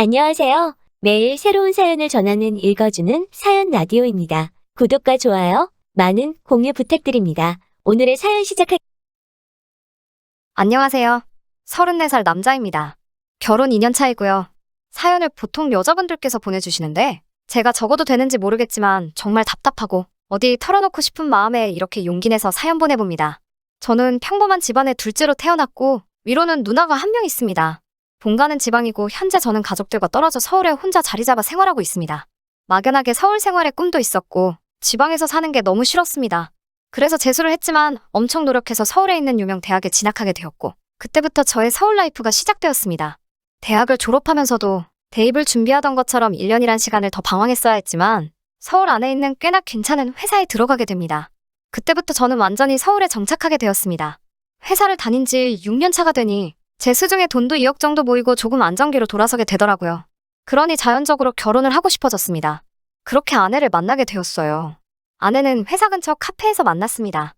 안녕하세요. 매일 새로운 사연을 전하는 읽어주는 사연 라디오입니다. 구독과 좋아요, 많은 공유 부탁드립니다. 오늘의 사연 안녕하세요. 34살 남자입니다. 결혼 2년 차이고요. 사연을 보통 여자분들께서 보내주시는데 제가 적어도 되는지 모르겠지만 정말 답답하고 어디 털어놓고 싶은 마음에 이렇게 용기 내서 사연 보내봅니다. 저는 평범한 집안의 둘째로 태어났고 위로는 누나가 한 명 있습니다. 본가는 지방이고 현재 저는 가족들과 떨어져 서울에 혼자 자리 잡아 생활하고 있습니다. 막연하게 서울 생활의 꿈도 있었고 지방에서 사는 게 너무 싫었습니다. 그래서 재수를 했지만 엄청 노력해서 서울에 있는 유명 대학에 진학하게 되었고 그때부터 저의 서울 라이프가 시작되었습니다. 대학을 졸업하면서도 대입을 준비하던 것처럼 1년이란 시간을 더 방황했어야 했지만 서울 안에 있는 꽤나 괜찮은 회사에 들어가게 됩니다. 그때부터 저는 완전히 서울에 정착하게 되었습니다. 회사를 다닌 지 6년 차가 되니 제 수중에 돈도 2억 정도 모이고 조금 안정기로 돌아서게 되더라고요. 그러니 자연적으로 결혼을 하고 싶어졌습니다. 그렇게 아내를 만나게 되었어요. 아내는 회사 근처 카페에서 만났습니다.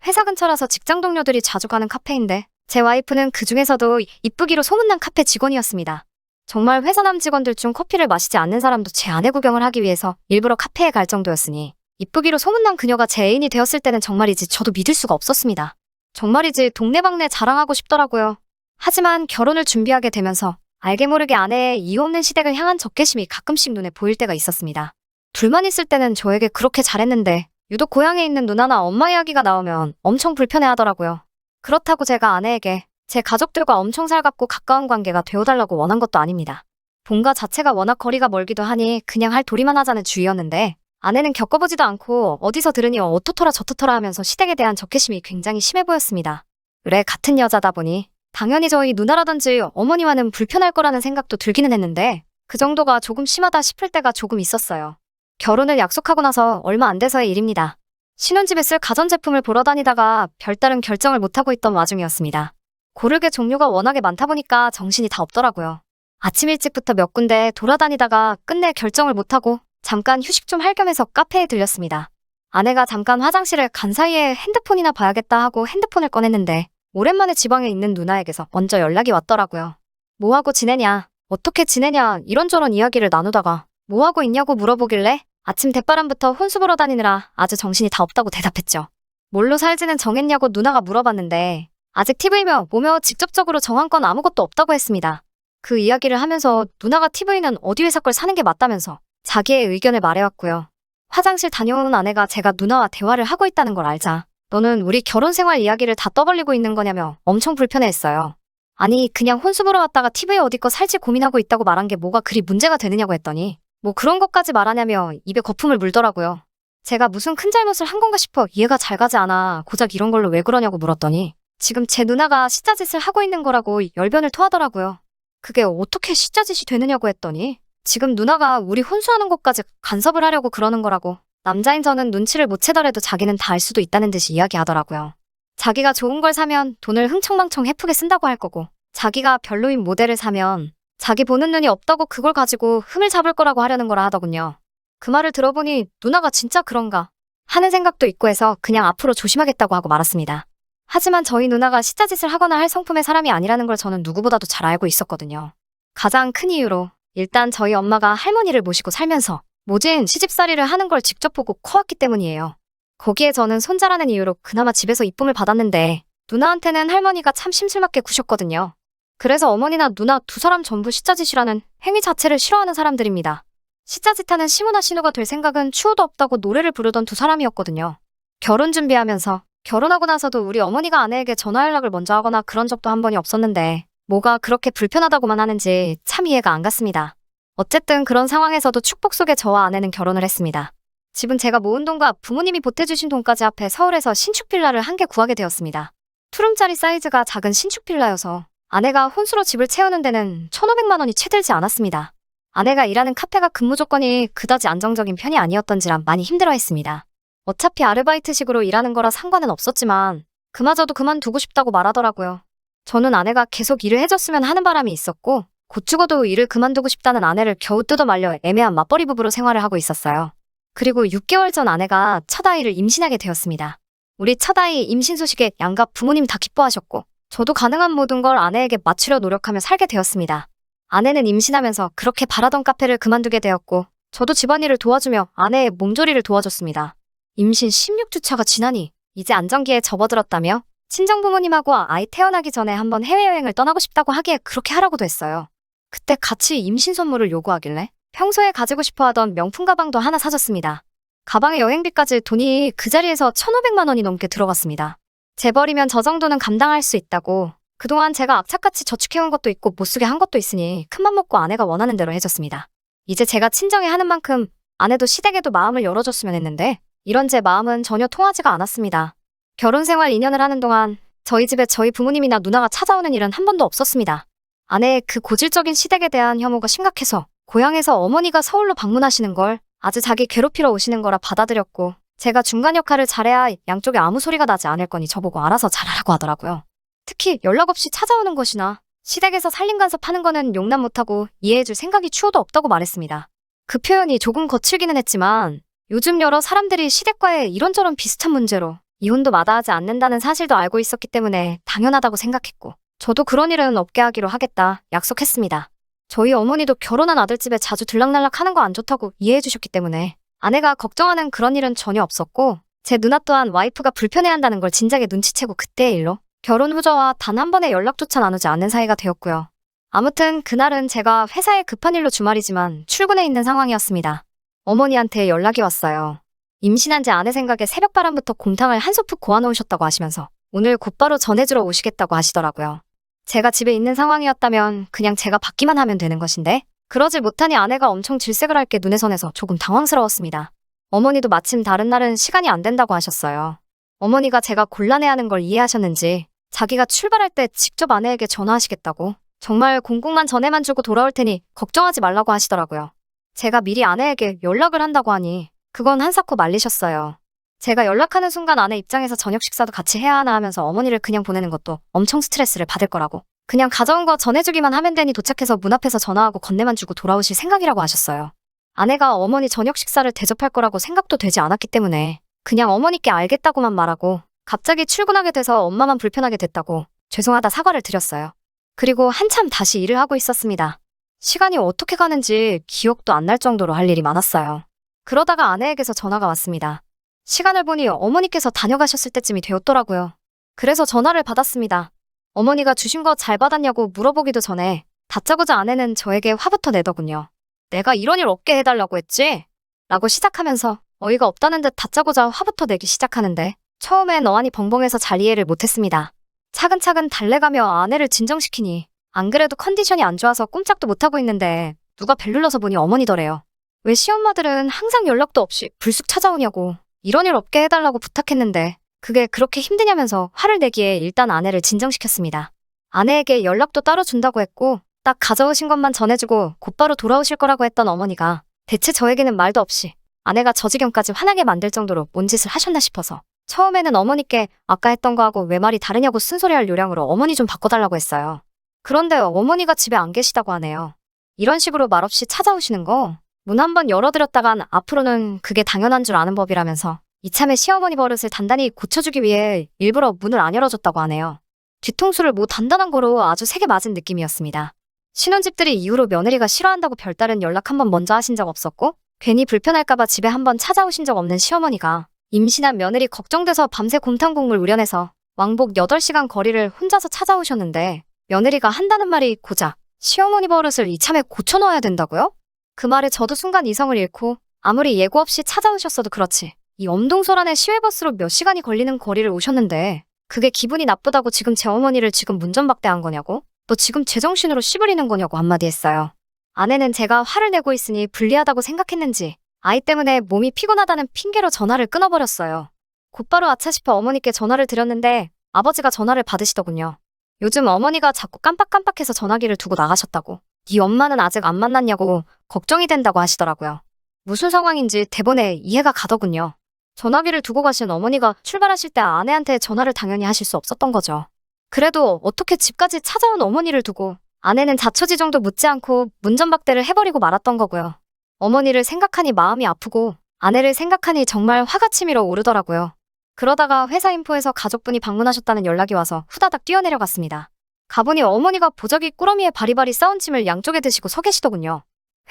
회사 근처라서 직장 동료들이 자주 가는 카페인데 제 와이프는 그 중에서도 이쁘기로 소문난 카페 직원이었습니다. 정말 회사 남 직원들 중 커피를 마시지 않는 사람도 제 아내 구경을 하기 위해서 일부러 카페에 갈 정도였으니 이쁘기로 소문난 그녀가 제 애인이 되었을 때는 정말이지 저도 믿을 수가 없었습니다. 정말이지 동네방네 자랑하고 싶더라고요. 하지만 결혼을 준비하게 되면서 알게 모르게 아내의 이유 없는 시댁을 향한 적개심이 가끔씩 눈에 보일 때가 있었습니다. 둘만 있을 때는 저에게 그렇게 잘했는데 유독 고향에 있는 누나나 엄마 이야기가 나오면 엄청 불편해하더라고요. 그렇다고 제가 아내에게 제 가족들과 엄청 살갑고 가까운 관계가 되어달라고 원한 것도 아닙니다. 본가 자체가 워낙 거리가 멀기도 하니 그냥 할 도리만 하자는 주의였는데 아내는 겪어보지도 않고 어디서 들으니 어떻더라 저떻더라 하면서 시댁에 대한 적개심이 굉장히 심해 보였습니다. 그래 같은 여자다 보니 당연히 저희 누나라든지 어머니와는 불편할 거라는 생각도 들기는 했는데 그 정도가 조금 심하다 싶을 때가 조금 있었어요. 결혼을 약속하고 나서 얼마 안 돼서의 일입니다. 신혼집에 쓸 가전제품을 보러 다니다가 별다른 결정을 못하고 있던 와중이었습니다. 고를 게 종류가 워낙에 많다 보니까 정신이 다 없더라고요. 아침 일찍부터 몇 군데 돌아다니다가 끝내 결정을 못하고 잠깐 휴식 좀 할 겸해서 카페에 들렸습니다. 아내가 잠깐 화장실을 간 사이에 핸드폰이나 봐야겠다 하고 핸드폰을 꺼냈는데 오랜만에 지방에 있는 누나에게서 먼저 연락이 왔더라고요. 뭐하고 지내냐, 어떻게 지내냐 이런저런 이야기를 나누다가 뭐하고 있냐고 물어보길래 아침 대바람부터 혼수 보러 다니느라 아주 정신이 다 없다고 대답했죠. 뭘로 살지는 정했냐고 누나가 물어봤는데 아직 TV며 뭐며 직접적으로 정한 건 아무것도 없다고 했습니다. 그 이야기를 하면서 누나가 TV는 어디 회사 걸 사는 게 맞다면서 자기의 의견을 말해왔고요. 화장실 다녀온 아내가 제가 누나와 대화를 하고 있다는 걸 알자 너는 우리 결혼 생활 이야기를 다 떠벌리고 있는 거냐며 엄청 불편해했어요. 아니 그냥 혼수 보러 왔다가 TV에 어디 거 살지 고민하고 있다고 말한 게 뭐가 그리 문제가 되느냐고 했더니 뭐 그런 것까지 말하냐며 입에 거품을 물더라고요. 제가 무슨 큰 잘못을 한 건가 싶어 이해가 잘 가지 않아 고작 이런 걸로 왜 그러냐고 물었더니 지금 제 누나가 시자짓을 하고 있는 거라고 열변을 토하더라고요. 그게 어떻게 시자짓이 되느냐고 했더니 지금 누나가 우리 혼수하는 것까지 간섭을 하려고 그러는 거라고 남자인 저는 눈치를 못 채더라도 자기는 다 알 수도 있다는 듯이 이야기하더라고요. 자기가 좋은 걸 사면 돈을 흥청망청 헤프게 쓴다고 할 거고 자기가 별로인 모델을 사면 자기 보는 눈이 없다고 그걸 가지고 흠을 잡을 거라고 하려는 거라 하더군요. 그 말을 들어보니 누나가 진짜 그런가 하는 생각도 있고 해서 그냥 앞으로 조심하겠다고 하고 말았습니다. 하지만 저희 누나가 시자짓을 하거나 할 성품의 사람이 아니라는 걸 저는 누구보다도 잘 알고 있었거든요. 가장 큰 이유로 일단 저희 엄마가 할머니를 모시고 살면서 모진 시집살이를 하는 걸 직접 보고 커왔기 때문이에요. 거기에 저는 손자라는 이유로 그나마 집에서 이쁨을 받았는데 누나한테는 할머니가 참 심술맞게 구셨거든요. 그래서 어머니나 누나 두 사람 전부 시자짓이라는 행위 자체를 싫어하는 사람들입니다. 시자짓하는 시무나 신우가 될 생각은 추호도 없다고 노래를 부르던 두 사람이었거든요. 결혼 준비하면서 결혼하고 나서도 우리 어머니가 아내에게 전화 연락을 먼저 하거나 그런 적도 한 번이 없었는데 뭐가 그렇게 불편하다고만 하는지 참 이해가 안 갔습니다. 어쨌든 그런 상황에서도 축복 속에 저와 아내는 결혼을 했습니다. 집은 제가 모은 돈과 부모님이 보태주신 돈까지 합해 서울에서 신축 빌라를 한 개 구하게 되었습니다. 투룸짜리 사이즈가 작은 신축 빌라여서 아내가 혼수로 집을 채우는 데는 1,500만 원이 채 들지 않았습니다. 아내가 일하는 카페가 근무 조건이 그다지 안정적인 편이 아니었던지라 많이 힘들어했습니다. 어차피 아르바이트식으로 일하는 거라 상관은 없었지만 그마저도 그만두고 싶다고 말하더라고요. 저는 아내가 계속 일을 해줬으면 하는 바람이 있었고 곧 죽어도 일을 그만두고 싶다는 아내를 겨우 뜯어 말려 애매한 맞벌이 부부로 생활을 하고 있었어요. 그리고 6개월 전 아내가 첫 아이를 임신하게 되었습니다. 우리 첫 아이 임신 소식에 양가 부모님 다 기뻐하셨고 저도 가능한 모든 걸 아내에게 맞추려 노력하며 살게 되었습니다. 아내는 임신하면서 그렇게 바라던 카페를 그만두게 되었고 저도 집안일을 도와주며 아내의 몸조리를 도와줬습니다. 임신 16주차가 지나니 이제 안정기에 접어들었다며 친정부모님하고 아이 태어나기 전에 한번 해외여행을 떠나고 싶다고 하기에 그렇게 하라고도 했어요. 그때 같이 임신 선물을 요구하길래 평소에 가지고 싶어 하던 명품 가방도 하나 사줬습니다. 가방에 여행비까지 돈이 그 자리에서 1,500만 원이 넘게 들어갔습니다. 재벌이면 저 정도는 감당할 수 있다고 그동안 제가 악착같이 저축해온 것도 있고 못 쓰게 한 것도 있으니 큰맘 먹고 아내가 원하는 대로 해줬습니다. 이제 제가 친정에 하는 만큼 아내도 시댁에도 마음을 열어줬으면 했는데 이런 제 마음은 전혀 통하지가 않았습니다. 결혼 생활 2년을 하는 동안 저희 집에 저희 부모님이나 누나가 찾아오는 일은 한 번도 없었습니다. 아내의 그 고질적인 시댁에 대한 혐오가 심각해서 고향에서 어머니가 서울로 방문하시는 걸 아주 자기 괴롭히러 오시는 거라 받아들였고 제가 중간 역할을 잘해야 양쪽에 아무 소리가 나지 않을 거니 저보고 알아서 잘하라고 하더라고요. 특히 연락 없이 찾아오는 것이나 시댁에서 살림 간섭 하는 거는 용납 못하고 이해해줄 생각이 추호도 없다고 말했습니다. 그 표현이 조금 거칠기는 했지만 요즘 여러 사람들이 시댁과의 이런저런 비슷한 문제로 이혼도 마다하지 않는다는 사실도 알고 있었기 때문에 당연하다고 생각했고 저도 그런 일은 없게 하기로 하겠다 약속했습니다. 저희 어머니도 결혼한 아들 집에 자주 들락날락 하는 거 안 좋다고 이해해 주셨기 때문에 아내가 걱정하는 그런 일은 전혀 없었고 제 누나 또한 와이프가 불편해한다는 걸 진작에 눈치채고 그때의 일로 결혼 후 저와 단 한 번의 연락조차 나누지 않는 사이가 되었고요. 아무튼 그날은 제가 회사에 급한 일로 주말이지만 출근해 있는 상황이었습니다. 어머니한테 연락이 왔어요. 임신한 지 아내 생각에 새벽바람부터 곰탕을 한 소프 고아놓으셨다고 하시면서 오늘 곧바로 전해주러 오시겠다고 하시더라고요. 제가 집에 있는 상황이었다면 그냥 제가 받기만 하면 되는 것인데 그러질 못하니 아내가 엄청 질색을 할 게 눈에 선해서 조금 당황스러웠습니다. 어머니도 마침 다른 날은 시간이 안 된다고 하셨어요. 어머니가 제가 곤란해하는 걸 이해하셨는지 자기가 출발할 때 직접 아내에게 전화하시겠다고 정말 공공만 전해만 주고 돌아올 테니 걱정하지 말라고 하시더라고요. 제가 미리 아내에게 연락을 한다고 하니 그건 한사코 말리셨어요. 제가 연락하는 순간 아내 입장에서 저녁 식사도 같이 해야 하나 하면서 어머니를 그냥 보내는 것도 엄청 스트레스를 받을 거라고 그냥 가져온 거 전해주기만 하면 되니 도착해서 문 앞에서 전화하고 건네만 주고 돌아오실 생각이라고 하셨어요. 아내가 어머니 저녁 식사를 대접할 거라고 생각도 되지 않았기 때문에 그냥 어머니께 알겠다고만 말하고 갑자기 출근하게 돼서 엄마만 불편하게 됐다고 죄송하다 사과를 드렸어요. 그리고 한참 다시 일을 하고 있었습니다. 시간이 어떻게 가는지 기억도 안 날 정도로 할 일이 많았어요. 그러다가 아내에게서 전화가 왔습니다. 시간을 보니 어머니께서 다녀가셨을 때쯤이 되었더라고요. 그래서 전화를 받았습니다. 어머니가 주신 거 잘 받았냐고 물어보기도 전에 다짜고짜 아내는 저에게 화부터 내더군요. 내가 이런 일 없게 해달라고 했지? 라고 시작하면서 어이가 없다는 듯 다짜고짜 화부터 내기 시작하는데 처음엔 어안이 벙벙해서 잘 이해를 못했습니다. 차근차근 달래가며 아내를 진정시키니 안 그래도 컨디션이 안 좋아서 꼼짝도 못하고 있는데 누가 벨 눌러서 보니 어머니더래요. 왜 시엄마들은 항상 연락도 없이 불쑥 찾아오냐고 이런 일 없게 해달라고 부탁했는데 그게 그렇게 힘드냐면서 화를 내기에 일단 아내를 진정시켰습니다. 아내에게 연락도 따로 준다고 했고 딱 가져오신 것만 전해주고 곧바로 돌아오실 거라고 했던 어머니가 대체 저에게는 말도 없이 아내가 저 지경까지 화나게 만들 정도로 뭔 짓을 하셨나 싶어서 처음에는 어머니께 아까 했던 거하고 왜 말이 다르냐고 쓴소리할 요량으로 어머니 좀 바꿔달라고 했어요. 그런데 어머니가 집에 안 계시다고 하네요. 이런 식으로 말없이 찾아오시는 거 문 한번 열어드렸다간 앞으로는 그게 당연한 줄 아는 법이라면서 이참에 시어머니 버릇을 단단히 고쳐주기 위해 일부러 문을 안 열어줬다고 하네요. 뒤통수를 뭐 단단한 거로 아주 세게 맞은 느낌이었습니다. 신혼집들이 이후로 며느리가 싫어한다고 별다른 연락 한번 먼저 하신 적 없었고 괜히 불편할까봐 집에 한번 찾아오신 적 없는 시어머니가 임신한 며느리 걱정돼서 밤새 곰탕 국물 우려내서 왕복 8시간 거리를 혼자서 찾아오셨는데 며느리가 한다는 말이 고작 시어머니 버릇을 이참에 고쳐놓아야 된다고요? 그 말에 저도 순간 이성을 잃고 아무리 예고 없이 찾아오셨어도 그렇지 이 엄동설안에 시외버스로 몇 시간이 걸리는 거리를 오셨는데 그게 기분이 나쁘다고 지금 제 어머니를 지금 문전박대한 거냐고? 너 지금 제정신으로 씨부리는 거냐고 한마디 했어요. 아내는 제가 화를 내고 있으니 불리하다고 생각했는지 아이 때문에 몸이 피곤하다는 핑계로 전화를 끊어버렸어요. 곧바로 아차 싶어 어머니께 전화를 드렸는데 아버지가 전화를 받으시더군요. 요즘 어머니가 자꾸 깜빡깜빡해서 전화기를 두고 나가셨다고. 네 엄마는 아직 안 만났냐고 걱정이 된다고 하시더라고요. 무슨 상황인지 대본에 이해가 가더군요. 전화기를 두고 가신 어머니가 출발하실 때 아내한테 전화를 당연히 하실 수 없었던 거죠. 그래도 어떻게 집까지 찾아온 어머니를 두고 아내는 자초지종도 묻지 않고 문전박대를 해버리고 말았던 거고요. 어머니를 생각하니 마음이 아프고 아내를 생각하니 정말 화가 치밀어 오르더라고요. 그러다가 회사 인포에서 가족분이 방문하셨다는 연락이 와서 후다닥 뛰어내려갔습니다. 가보니 어머니가 보자기 꾸러미에 바리바리 싸운 침을 양쪽에 드시고 서 계시더군요.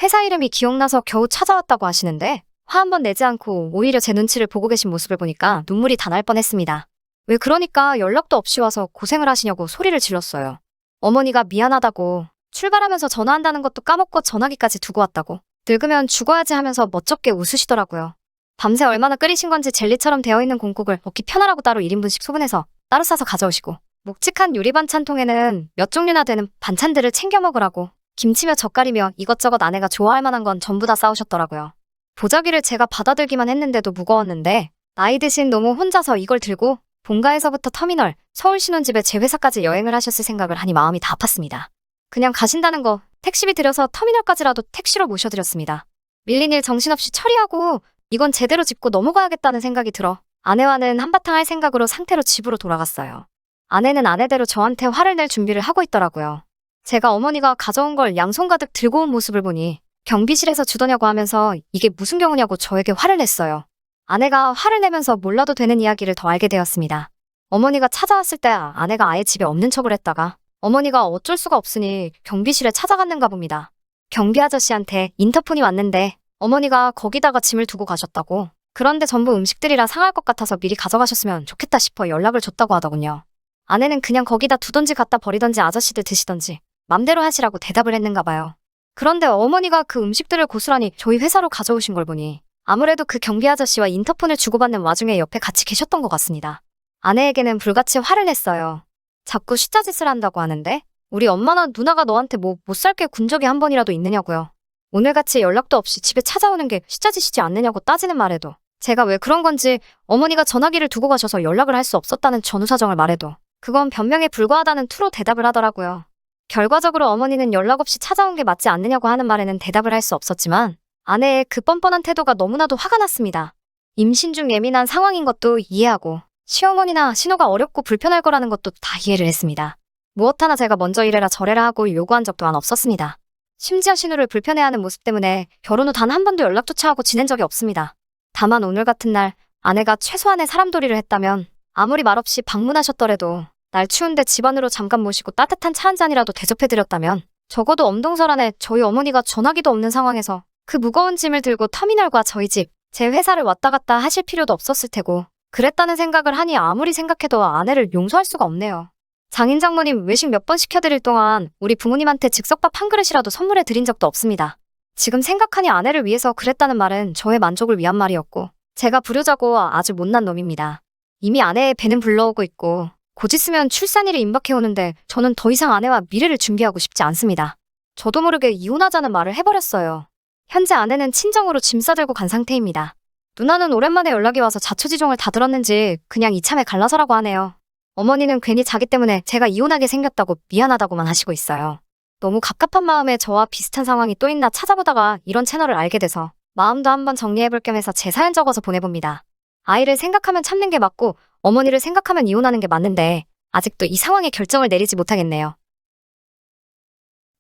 회사 이름이 기억나서 겨우 찾아왔다고 하시는데 화 한 번 내지 않고 오히려 제 눈치를 보고 계신 모습을 보니까 눈물이 다 날 뻔했습니다. 왜 그러니까 연락도 없이 와서 고생을 하시냐고 소리를 질렀어요. 어머니가 미안하다고, 출발하면서 전화한다는 것도 까먹고 전화기까지 두고 왔다고, 늙으면 죽어야지 하면서 멋쩍게 웃으시더라고요. 밤새 얼마나 끓이신 건지 젤리처럼 되어있는 공국을 먹기 편하라고 따로 1인분씩 소분해서 따로 싸서 가져오시고, 묵직한 유리 반찬통에는 몇 종류나 되는 반찬들을 챙겨 먹으라고 김치며 젓갈이며 이것저것 아내가 좋아할 만한 건 전부 다 싸우셨더라고요. 보자기를 제가 받아들기만 했는데도 무거웠는데 나이 드신 노모 혼자서 이걸 들고 본가에서부터 터미널, 서울 신혼집에 제 회사까지 여행을 하셨을 생각을 하니 마음이 다 아팠습니다. 그냥 가신다는 거 택시비 들여서 터미널까지라도 택시로 모셔드렸습니다. 밀린 일 정신없이 처리하고 이건 제대로 짚고 넘어가야겠다는 생각이 들어 아내와는 한바탕 할 생각으로 상태로 집으로 돌아갔어요. 아내는 아내대로 저한테 화를 낼 준비를 하고 있더라고요. 제가 어머니가 가져온 걸 양손 가득 들고 온 모습을 보니 경비실에서 주더냐고 하면서 이게 무슨 경우냐고 저에게 화를 냈어요. 아내가 화를 내면서 몰라도 되는 이야기를 더 알게 되었습니다. 어머니가 찾아왔을 때 아내가 아예 집에 없는 척을 했다가 어머니가 어쩔 수가 없으니 경비실에 찾아갔는가 봅니다. 경비 아저씨한테 인터폰이 왔는데 어머니가 거기다가 짐을 두고 가셨다고. 그런데 전부 음식들이라 상할 것 같아서 미리 가져가셨으면 좋겠다 싶어 연락을 줬다고 하더군요. 아내는 그냥 거기다 두던지 갖다 버리던지 아저씨들 드시던지 맘대로 하시라고 대답을 했는가 봐요. 그런데 어머니가 그 음식들을 고스란히 저희 회사로 가져오신 걸 보니 아무래도 그 경비 아저씨와 인터폰을 주고받는 와중에 옆에 같이 계셨던 것 같습니다. 아내에게는 불같이 화를 냈어요. 자꾸 숫자짓을 한다고 하는데 우리 엄마나 누나가 너한테 뭐 못 살게 군 적이 한 번이라도 있느냐고요. 오늘같이 연락도 없이 집에 찾아오는 게 숫자짓이지 않느냐고 따지는 말에도 제가 왜 그런 건지 어머니가 전화기를 두고 가셔서 연락을 할 수 없었다는 전후 사정을 말해도 그건 변명에 불과하다는 투로 대답을 하더라고요. 결과적으로 어머니는 연락 없이 찾아온 게 맞지 않느냐고 하는 말에는 대답을 할 수 없었지만 아내의 그 뻔뻔한 태도가 너무나도 화가 났습니다. 임신 중 예민한 상황인 것도 이해하고 시어머니나 신호가 어렵고 불편할 거라는 것도 다 이해를 했습니다. 무엇 하나 제가 먼저 이래라 저래라 하고 요구한 적도 없었습니다. 심지어 신우를 불편해하는 모습 때문에 결혼 후 단 한 번도 연락조차 하고 지낸 적이 없습니다. 다만 오늘 같은 날 아내가 최소한의 사람돌이를 했다면 아무리 말없이 방문하셨더라도 날 추운데 집 안으로 잠깐 모시고 따뜻한 차 한 잔이라도 대접해드렸다면 적어도 엄동설 안에 저희 어머니가 전화기도 없는 상황에서 그 무거운 짐을 들고 터미널과 저희 집, 제 회사를 왔다 갔다 하실 필요도 없었을 테고 그랬다는 생각을 하니 아무리 생각해도 아내를 용서할 수가 없네요. 장인 장모님 외식 몇 번 시켜드릴 동안 우리 부모님한테 즉석밥 한 그릇이라도 선물해 드린 적도 없습니다. 지금 생각하니 아내를 위해서 그랬다는 말은 저의 만족을 위한 말이었고 제가 불효자고 아주 못난 놈입니다. 이미 아내의 배는 불러오고 있고 곧 있으면 출산일이 임박해오는데 저는 더 이상 아내와 미래를 준비하고 싶지 않습니다. 저도 모르게 이혼하자는 말을 해버렸어요. 현재 아내는 친정으로 짐 싸들고 간 상태입니다. 누나는 오랜만에 연락이 와서 자초지종을 다 들었는지 그냥 이참에 갈라서라고 하네요. 어머니는 괜히 자기 때문에 제가 이혼하게 생겼다고 미안하다고만 하시고 있어요. 너무 갑갑한 마음에 저와 비슷한 상황이 또 있나 찾아보다가 이런 채널을 알게 돼서 마음도 한번 정리해볼 겸 해서 제 사연 적어서 보내봅니다. 아이를 생각하면 참는 게 맞고 어머니를 생각하면 이혼하는 게 맞는데 아직도 이 상황에 결정을 내리지 못하겠네요.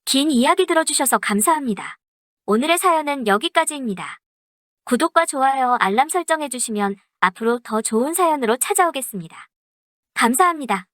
긴 이야기 들어주셔서 감사합니다. 오늘의 사연은 여기까지입니다. 구독과 좋아요, 알람 설정해주시면 앞으로 더 좋은 사연으로 찾아오겠습니다. 감사합니다.